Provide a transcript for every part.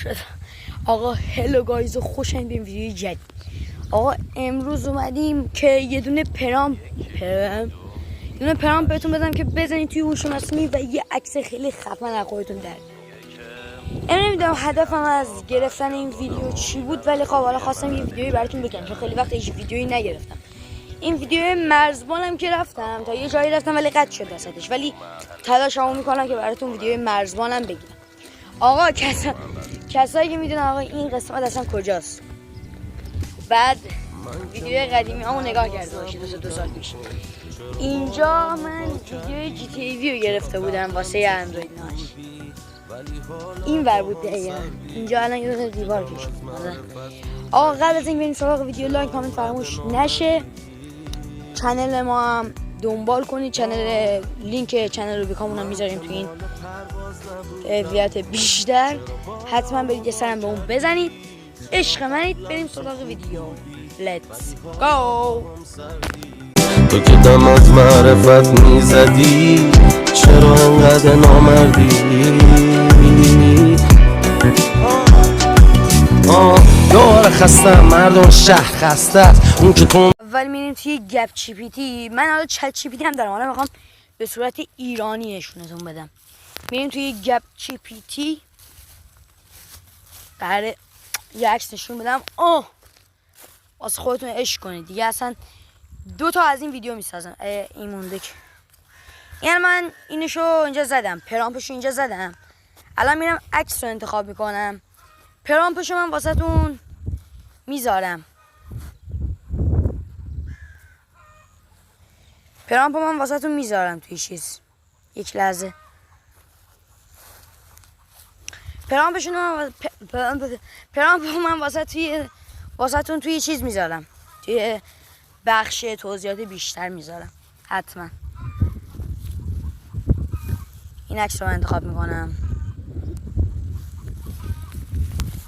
شد. آقا هلو گایز، خوش اومدید به ویدیوی جدید. آقا امروز اومدیم که یه دونه پرامپ بهتون بدم که بزنید توی هوش مصنوعی و یه عکس خیلی خفن از خودتون در بیارید. نمیدونم هدفم از گرفتن این ویدیو چی بود، ولی خب حالا خواستم یه ویدیویی براتون بگم چون خیلی وقت هیچ ویدیویی نگرفتم. این ویدیو مرزبانم که رفتم تا یه جایی رفتم ولی قطع شد وسطش، ولی تلاشمو میکنم که براتون ویدیو مرزبانم بگیرم. آقا کسایی که میدونن آقا این قسمت اصلا کجاست، بعد ویدیو قدیمی همو نگاه کرده باشید 2 سال پیش. اینجا من ویدیو جی تی ای وی رو گرفته بودم واسه اندروید ناش. این ور بود دیگه. اینجا الان یه دونه دیوار کشید. آقا قبل از اینکه بریم سراغ ویدیو لایک کامنت فراموش نشه. چنل ما هم دنبال کنید. لینک چنل رو بیکامون هم میذاریم تو این فعالیت بیشتر. حتما برید یه سرم به اون بزنید. عشق منید. بریم سراغ ویدیو. لیتس گو. تو که دمات معرفت میزدی چرا انقدر نامردی؟ دور خسته مردم شهر خسته است اون که تو اول میریم توی گپ چی پی تی. من حالا چت چی پی تی هم دارم، حالا میخوام به صورت ایرانی نشونتون بدم. میریم توی گپ چی پی تی برای یه عکس نشون بدم. واسه خودتون عشق کنید دیگه. اصلا 2 تا از این ویدیو میسازم. این مونده که یعنی من اینشو اینجا زدم، پرامپشو اینجا زدم. الان میرم عکس رو انتخاب میکنم. پرامپشو من واسه تون میذارم. پرامپو من واسه تون میذارم توی چیز. یک لحظه. پرامپو من واسه تون توی چیز میذارم. توی بخش توضیحات بیشتر میذارم. حتما این عکس رو من انتخاب میکنم.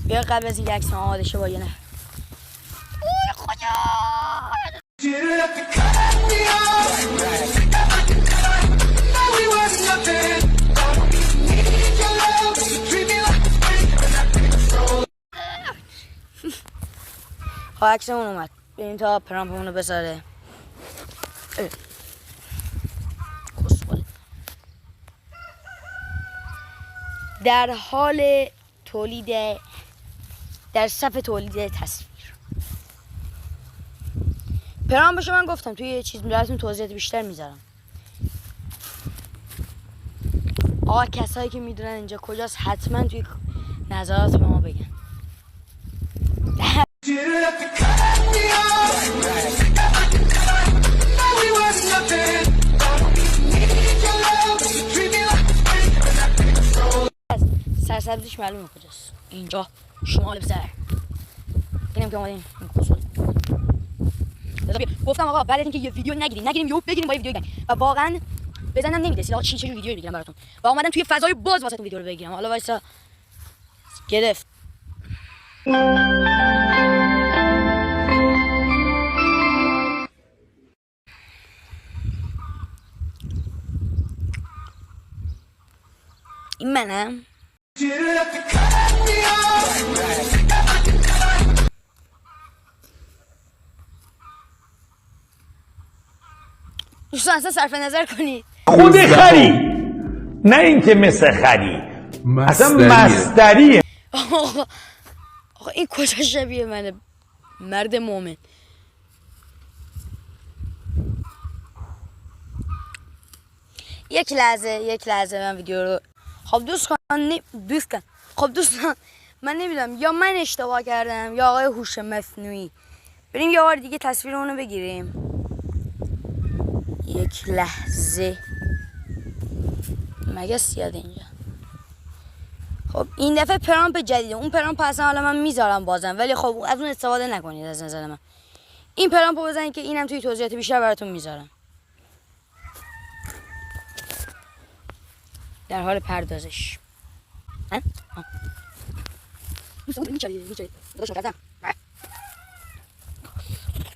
بیا قبل از این عکس آماده شه با یه نه. اوه خدا. خب عکسمون اومد. بریم تا پرامپمون رو بذاره. در حال تولید، در صف تولید تصویر. پرامپشو من گفتم توی یه چیز براتون توضیحات بیشتر میذارم. آقا کسایی که میدونن اینجا کجاست حتما توی نظرات به ما بگن. سرسبزیش معلومه کجاست. اینجا شمال بزر. اینم که اومدیم گفتم آقا بعد از اینکه یه ویدیو نگیریم یهو بگیریم با یه ویدیو بگیریم و واقعا بزنم نمیرسید. آقا چه ویدیویی بگیرم براتون و اومدم توی فضای باز واسهتون ویدیو رو بگیرم. حالا وایسا گرفت. این منم. دوستان اصلا صرف نظر کنید. خود خری، نه اینکه مثل خری. اصلا مصدریه. آقا این کجا شبیه منه؟ مرد مومن. یک لحظه من ویدیو رو خب دوستان من نمیدونم یا من اشتباه کردم یا آقای هوش مصنوعی. بریم یه بار دیگه تصویر اونو بگیریم. یک لحظه. مگه سیاد اینجا. خب این دفعه پرامپ جدیده. اون پرامپ اصلا حالا من میذارم بازم، ولی خب از اون استفاده نکنید از نظر من. این پرامپو بزنید که اینم توی توضیحات بیشتر براتون میذارم. در حال پردازش.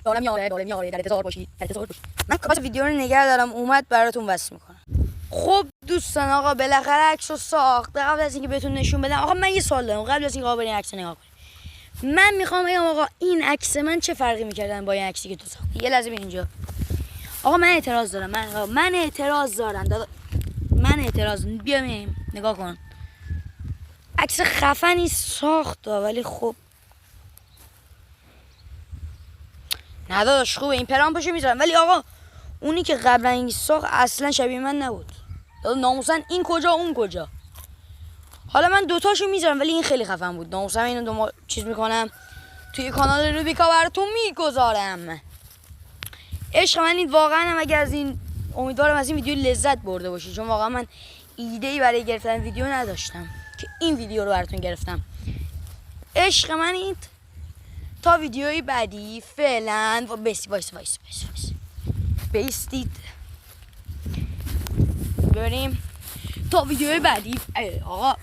دارم میاره در انتظار باشید. من کاش ویدیو رو نگه دارم اومد براتون وصل میکنم. خب دوستان آقا بالاخره عکسو ساخت. قبل از اینکه بهتون نشون بدم آقا من یه سوال دارم قبل از اینکه آقا برین عکس نگاه کنید. من میخوام بگم آقا این عکس من چه فرقی میکردن با این عکسی که تو ساختی. یه لحظه ببین اینجا آقا من اعتراض دارم. من اعتراض دارم من اعتراض بیام نگاه کن. عکس خفنی ساخت ولی خب نه داداش خوبه این پرام پشو میذارم ولی آقا اونی که قبلا این ساخت اصلا شبیه من نبود. ناموسن این کجا اون کجا. حالا من دوتاشو میذارم ولی این خیلی خفن بود. ناموسن اینو چیز میکنم توی کانال روبیکا براتون میگذارم. عشق من این واقعا هم اگر از این امیدوارم از این ویدیو لذت برده باشید چون واقعا من ایده‌ای برای گرفتن ویدیو نداشتم که این ویدیو رو براتون گرفتم. عشق من این تا ویدیوی بعدی فعلا بیستید بریم تا ویدیوی بعدی آقا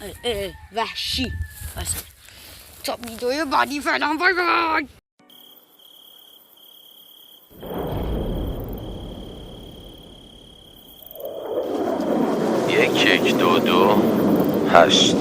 وحشی تا ویدیوی بعدی فعلا بای بای. 1 1 2 2 8